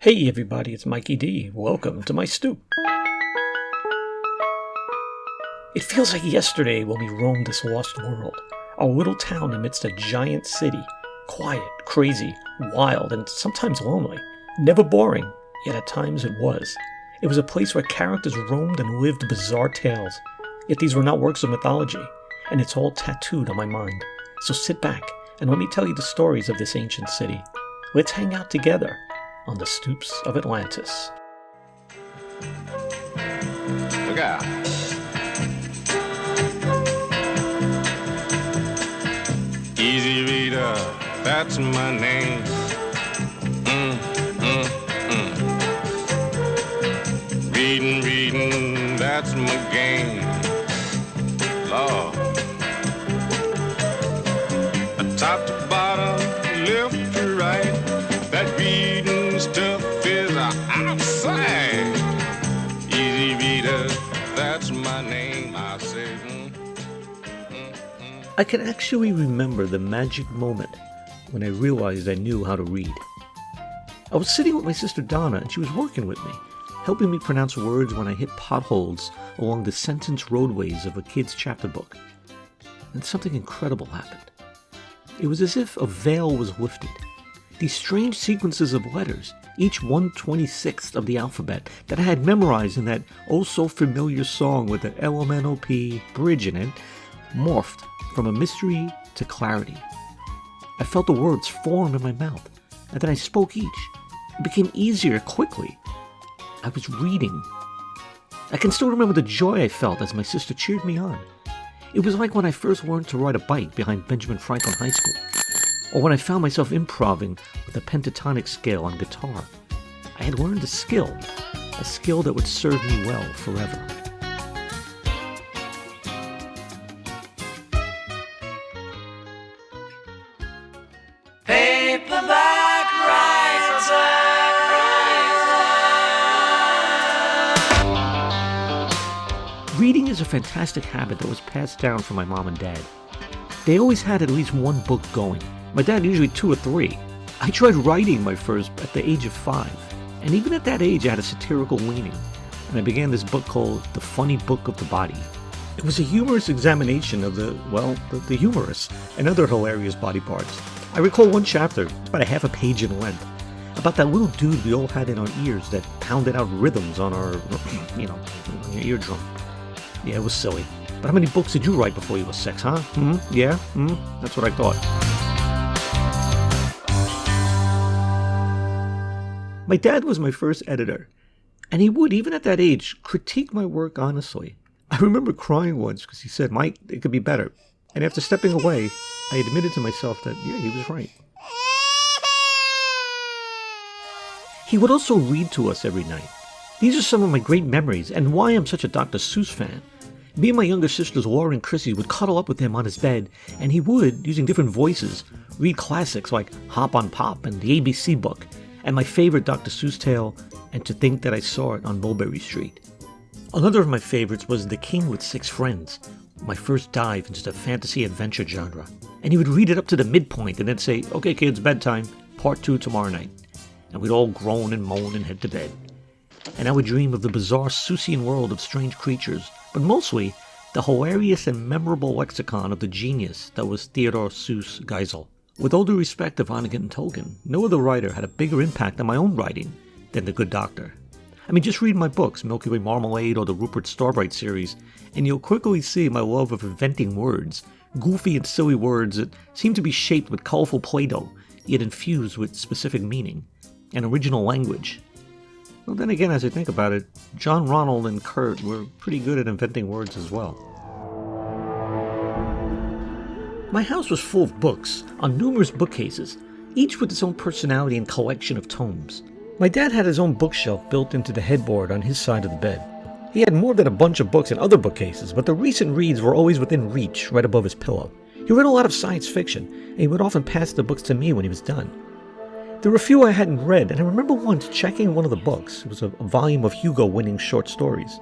Hey everybody, it's Mikey D. Welcome to my stoop. It feels like yesterday when we roamed this lost world, our little town amidst a giant city, quiet, crazy, wild, and sometimes lonely. Never boring, yet at times it was. It was a place where characters roamed and lived bizarre tales, yet these were not works of mythology, and it's all tattooed on my mind. So sit back and let me tell you the stories of this ancient city. Let's hang out together on the Stoops of Atlantis. Look out. Easy Reader, that's my name. Reading, that's my game. Lord. Top to bottom, left to right, that reading stuff is outside. Easy Reader, that's my name, I say. I can actually remember the magic moment when I realized I knew how to read. I was sitting with my sister Donna and she was working with me, helping me pronounce words when I hit potholes along the sentence roadways of a kid's chapter book. And something incredible happened. It was as if a veil was lifted. These strange sequences of letters, each 1/26th of the alphabet that I had memorized in that oh-so-familiar song with the LMNOP bridge in it, morphed from a mystery to clarity. I felt the words form in my mouth, and then I spoke each. It became easier quickly. I was reading. I can still remember the joy I felt as my sister cheered me on. It was like when I first learned to ride a bike behind Benjamin Franklin High School, or when I found myself improvising with a pentatonic scale on guitar. I had learned a skill that would serve me well forever. Paperback writer. Reading is a fantastic habit that was passed down from my mom and dad. They always had at least one book going. My dad usually 2 or 3. I tried writing my first at the age of 5, and even at that age I had a satirical leaning, and I began this book called The Funny Book of the Body. It was a humorous examination of the humorous and other hilarious body parts. I recall one chapter, it's about a half a page in length, about that little dude we all had in our ears that pounded out rhythms on our, on your eardrum. Yeah, it was silly. But how many books did you write before you were 6, huh? Yeah? That's what I thought. My dad was my first editor, and he would, even at that age, critique my work honestly. I remember crying once because he said, "Mike, it could be better." And after stepping away, I admitted to myself that, yeah, he was right. He would also read to us every night. These are some of my great memories and why I'm such a Dr. Seuss fan. Me and my younger sisters Laura and Chrissy would cuddle up with him on his bed, and he would, using different voices, read classics like Hop on Pop and the ABC book, and my favorite Dr. Seuss tale, And to Think That I Saw It on Mulberry Street. Another of my favorites was The King with 6 Friends, my first dive into the fantasy adventure genre. And he would read it up to the midpoint and then say, "Okay kids, bedtime, part 2 tomorrow night." And we'd all groan and moan and head to bed. And I would dream of the bizarre Seussian world of strange creatures, but mostly the hilarious and memorable lexicon of the genius that was Theodore Seuss Geisel. With all due respect to Vonnegut and Tolkien, no other writer had a bigger impact on my own writing than the good doctor. I mean, just read my books, Milky Way Marmalade or the Rupert Starbright series, and you'll quickly see my love of inventing words, goofy and silly words that seem to be shaped with colorful Play-Doh, yet infused with specific meaning, and original language. Well, then again, as I think about it, John Ronald and Kurt were pretty good at inventing words as well. My house was full of books, on numerous bookcases, each with its own personality and collection of tomes. My dad had his own bookshelf built into the headboard on his side of the bed. He had more than a bunch of books in other bookcases, but the recent reads were always within reach, right above his pillow. He read a lot of science fiction, and he would often pass the books to me when he was done. There were a few I hadn't read, and I remember once checking one of the books. It was a volume of Hugo-winning short stories.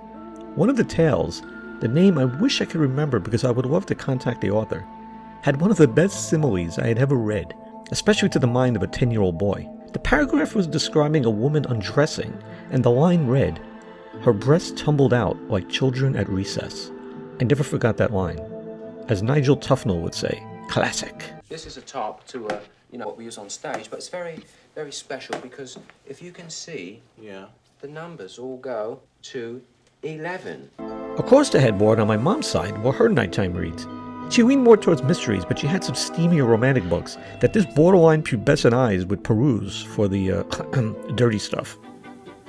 One of the tales, the name I wish I could remember because I would love to contact the author, had one of the best similes I had ever read, especially to the mind of a 10-year-old boy. The paragraph was describing a woman undressing, and the line read, "Her breasts tumbled out like children at recess." I never forgot that line. As Nigel Tufnell would say, classic. This is a top to what we use on stage, but it's very, very special because if you can see, the numbers all go to 11. Across the headboard on my mom's side were her nighttime reads. She leaned more towards mysteries, but she had some steamier romantic books that this borderline pubescent eyes would peruse for the dirty stuff.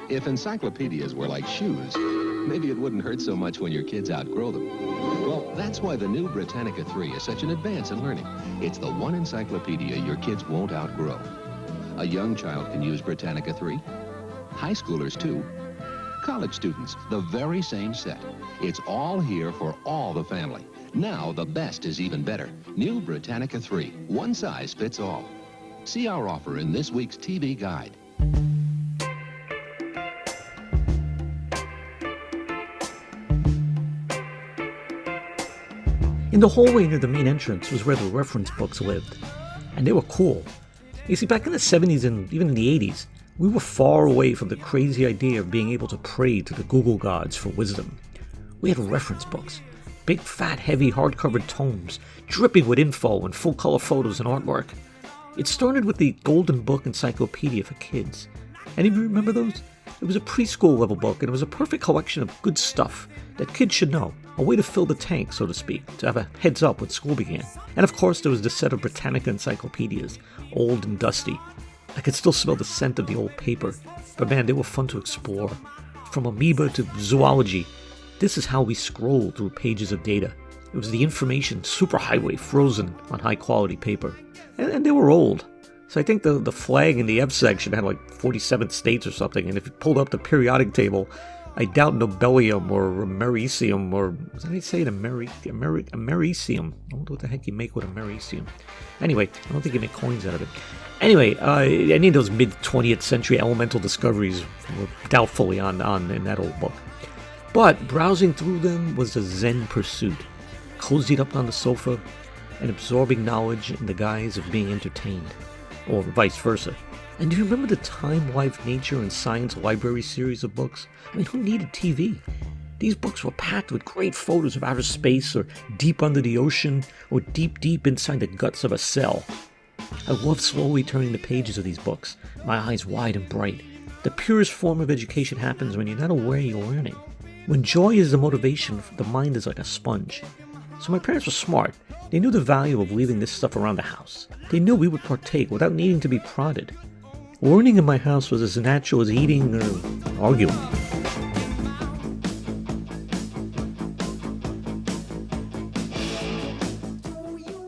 If encyclopedias were like shoes, maybe it wouldn't hurt so much when your kids outgrow them. Well, that's why the new Britannica 3 is such an advance in learning. It's the one encyclopedia your kids won't outgrow. A young child can use Britannica 3. High schoolers, too. College students, the very same set. It's all here for all the family. Now, the best is even better. New Britannica 3. One size fits all. See our offer in this week's TV guide. In the hallway near the main entrance was where the reference books lived. And they were cool. You see, back in the 70s and even in the 80s, we were far away from the crazy idea of being able to pray to the Google gods for wisdom. We had reference books. Big, fat, heavy, hardcover tomes, dripping with info and full-color photos and artwork. It started with the Golden Book Encyclopedia for kids. Any of you remember those? It was a preschool-level book, and it was a perfect collection of good stuff that kids should know. A way to fill the tank, so to speak, to have a heads up when school began. And of course, there was the set of Britannica encyclopedias, old and dusty. I could still smell the scent of the old paper, but man, they were fun to explore. From amoeba to zoology, this is how we scrolled through pages of data. It was the information superhighway frozen on high-quality paper. And they were old. So I think the flag in the F section had like 47 states or something, and if you pulled up the periodic table, I doubt Nobelium or Americium, or what did I say? Americium. I wonder what the heck you make with Americium. Anyway, I don't think you make coins out of it. Anyway, any of those mid-20th century elemental discoveries were doubtfully on in that old book. But browsing through them was a zen pursuit, cozied up on the sofa and absorbing knowledge in the guise of being entertained, or vice versa. And do you remember the Time, Life, Nature, and Science library series of books? I mean, who needed TV? These books were packed with great photos of outer space, or deep under the ocean, or deep, deep inside the guts of a cell. I loved slowly turning the pages of these books, my eyes wide and bright. The purest form of education happens when you're not aware you're learning. When joy is the motivation, the mind is like a sponge. So my parents were smart. They knew the value of leaving this stuff around the house. They knew we would partake without needing to be prodded. Learning in my house was as natural as eating or arguing.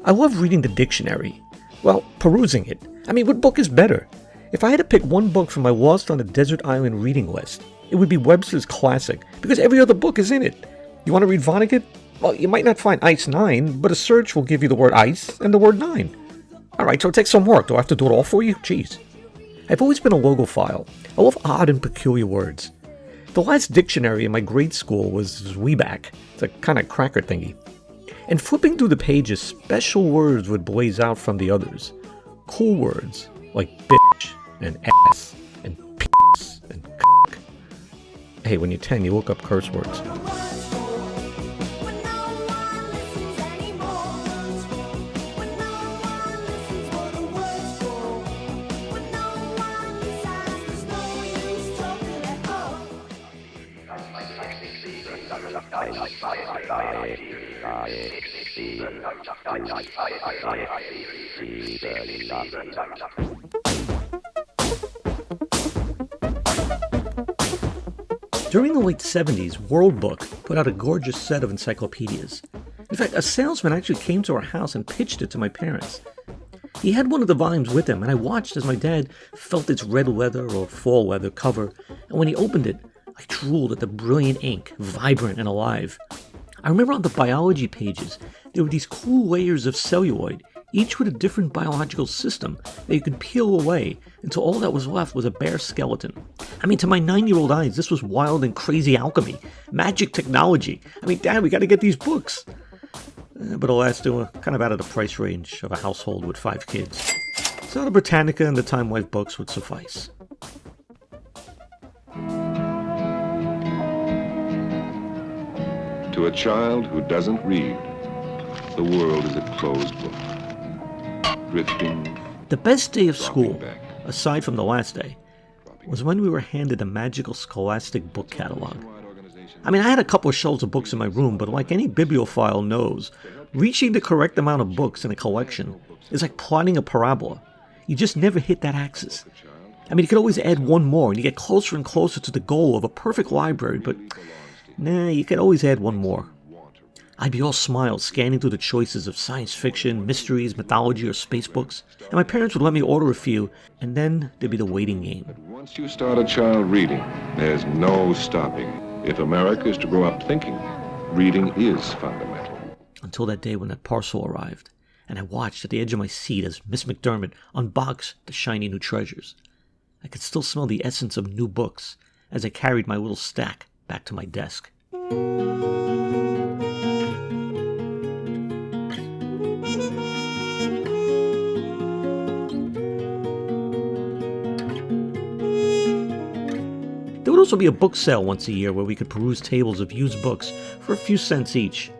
I love reading the dictionary. Well, perusing it. I mean, what book is better? If I had to pick one book from my Lost on a Desert Island reading list, it would be Webster's Classic, because every other book is in it. You want to read Vonnegut? Well, you might not find Ice 9, but a search will give you the word ice and the word 9. Alright, so it takes some work. Do I have to do it all for you? Jeez. I've always been a logophile. I love odd and peculiar words. The last dictionary in my grade school was Weeback. It's a kind of cracker thingy. And flipping through the pages, special words would blaze out from the others. Cool words like bitch and ass and piss and cock. Hey, when you're 10, you look up curse words. During the late 70s, World Book put out a gorgeous set of encyclopedias. In fact, a salesman actually came to our house and pitched it to my parents. He had one of the volumes with him, and I watched as my dad felt its red leather or fall leather cover, and when he opened it, I drooled at the brilliant ink, vibrant and alive. I remember on the biology pages, there were these cool layers of celluloid, each with a different biological system that you could peel away until all that was left was a bare skeleton. I mean, to my 9-year-old eyes, this was wild and crazy alchemy, magic technology. I mean, Dad, we gotta get these books. But alas, they were kind of out of the price range of a household with 5 kids. so the Britannica and the Time Life books would suffice. To a child who doesn't read, the world is a closed book. Drifting. The best day of school, back. aside from the last day, was when we were handed a magical scholastic book catalog. I mean, I had a couple of shelves of books in my room, but like any bibliophile knows, reaching the correct amount of books in a collection is like plotting a parabola. You just never hit that axis. I mean, you could always add one more, and you get closer and closer to the goal of a perfect library, but nah, you could always add one more. I'd be all smiles scanning through the choices of science fiction, mysteries, mythology, or space books, and my parents would let me order a few, and then there'd be the waiting game. Once you start a child reading, there's no stopping. If America is to grow up thinking, reading is fundamental. Until that day when that parcel arrived, and I watched at the edge of my seat as Miss McDermott unboxed the shiny new treasures. I could still smell the essence of new books as I carried my little stack back to my desk. There would also be a book sale once a year where we could peruse tables of used books for a few cents each.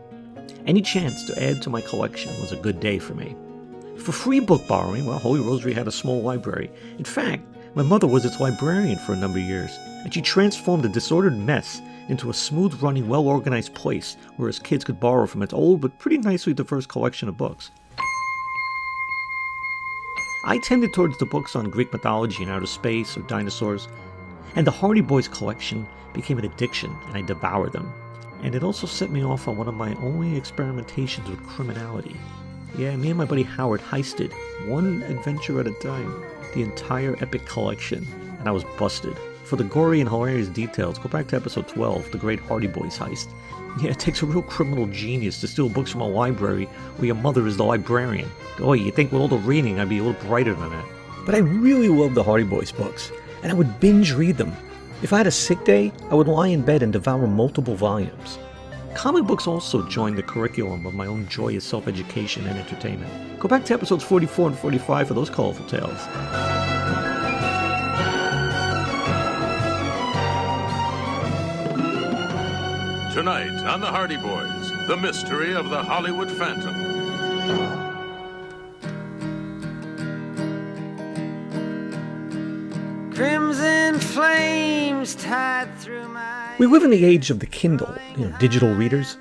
Any chance to add to my collection was a good day for me. For free book borrowing, well, Holy Rosary had a small library. In fact, my mother was its librarian for a number of years, and she transformed a disordered mess into a smooth-running, well-organized place where his kids could borrow from its old but pretty nicely diverse collection of books. I tended towards the books on Greek mythology and outer space or dinosaurs, and the Hardy Boys collection became an addiction, and I devoured them. And it also set me off on one of my only experimentations with criminality. Yeah, me and my buddy Howard heisted, one adventure at a time, the entire epic collection, and I was busted. For the gory and hilarious details, go back to episode 12, The Great Hardy Boys Heist. Yeah, it takes a real criminal genius to steal books from a library where your mother is the librarian. Oh, you'd think with all the reading I'd be a little brighter than that. But I really loved the Hardy Boys books, and I would binge read them. If I had a sick day, I would lie in bed and devour multiple volumes. Comic books also joined the curriculum of my own joyous self-education and entertainment. Go back to episodes 44 and 45 for those colorful tales. Tonight on The Hardy Boys, the mystery of the Hollywood Phantom. Crimson flames tied through my... We live in the age of the Kindle, digital readers.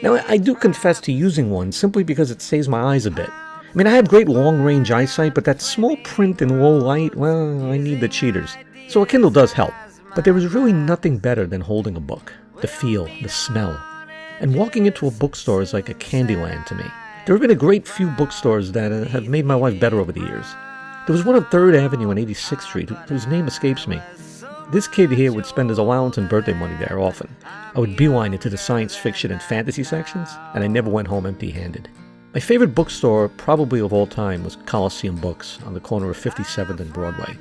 Now, I do confess to using one simply because it saves my eyes a bit. I mean, I have great long-range eyesight, but that small print in low light, well, I need the cheaters. So a Kindle does help. But there is really nothing better than holding a book. The feel, the smell. And walking into a bookstore is like a candy land to me. There have been a great few bookstores that have made my life better over the years. There was one on 3rd Avenue and 86th Street whose name escapes me. This kid here would spend his allowance and birthday money there often. I would beeline into the science fiction and fantasy sections, and I never went home empty-handed. My favorite bookstore, probably of all time, was Coliseum Books on the corner of 57th and Broadway.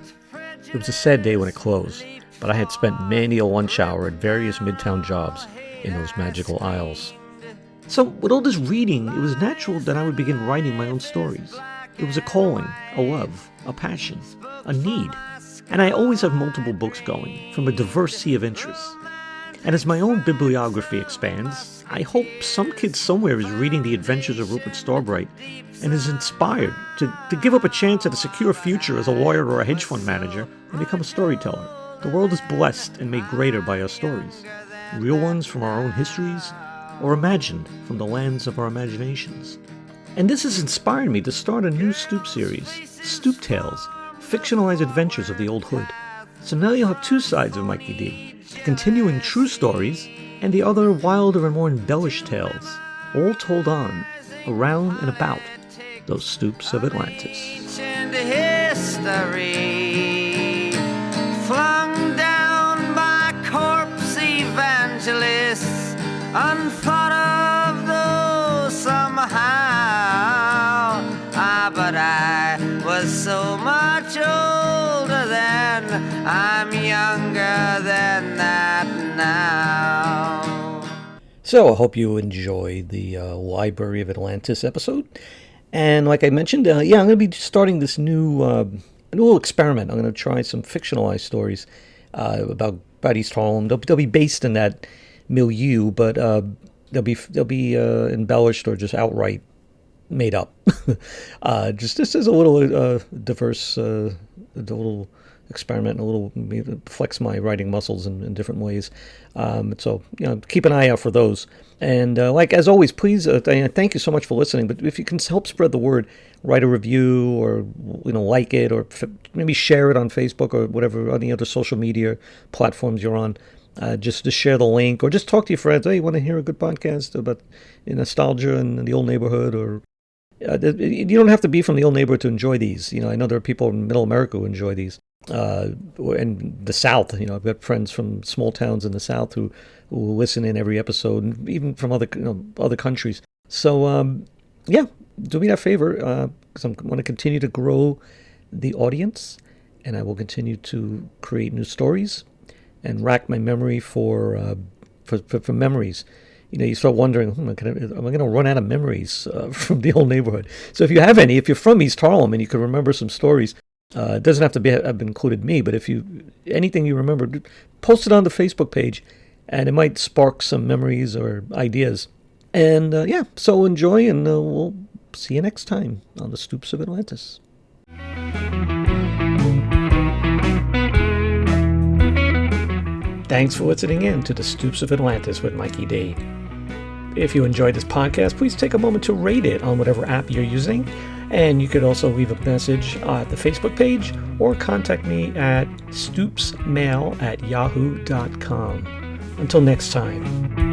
It was a sad day when it closed, but I had spent many a lunch hour at various midtown jobs in those magical aisles. So, with all this reading, it was natural that I would begin writing my own stories. It was a calling, a love, a passion, a need. And I always have multiple books going, from a diverse sea of interests. And as my own bibliography expands, I hope some kid somewhere is reading The Adventures of Rupert Starbright and is inspired to give up a chance at a secure future as a lawyer or a hedge fund manager and become a storyteller. The world is blessed and made greater by our stories, real ones from our own histories, or imagined from the lands of our imaginations. And this has inspired me to start a new Stoop series, Stoop Tales, fictionalized adventures of the old hood. So now you'll have two sides of Mikey D, continuing true stories, and the other wilder and more embellished tales, all told on, around and about, those Stoops of Atlantis. History flung down by corpse evangelists, unthought of though somehow. But I was so much older then, I'm younger than that now. So I hope you enjoyed the Library of Atlantis episode. And like I mentioned, I'm going to be starting this new a little experiment. I'm going to try some fictionalized stories about East Harlem. They'll be based in that milieu, but they'll be embellished or just outright made up. Just this is a little diverse, a little experiment, a little maybe flex my writing muscles in different ways. So keep an eye out for those. And like as always, please thank you so much for listening. But if you can help spread the word, write a review or like it, or maybe share it on Facebook or whatever any other social media platforms you're on. Just to share the link, or just talk to your friends. Hey, you want to hear a good podcast about nostalgia and the old neighborhood? Or you don't have to be from the old neighborhood to enjoy these. I know there are people in Middle America who enjoy these. And the South, I've got friends from small towns in the South who listen in every episode, and even from other countries. So do me that favor, because I'm going to continue to grow the audience, and I will continue to create new stories and rack my memory for memories. You start wondering, am I going to run out of memories from the old neighborhood? So if you have any, if you're from East Harlem and you can remember some stories, it doesn't have to have included me, but if anything you remember, post it on the Facebook page, and it might spark some memories or ideas. And so enjoy, and we'll see you next time on the Stoops of Atlantis. Thanks for listening in to the Stoops of Atlantis with Mikey D. If you enjoyed this podcast, please take a moment to rate it on whatever app you're using. And you could also leave a message at the Facebook page or contact me at stoopsmail@yahoo.com. Until next time.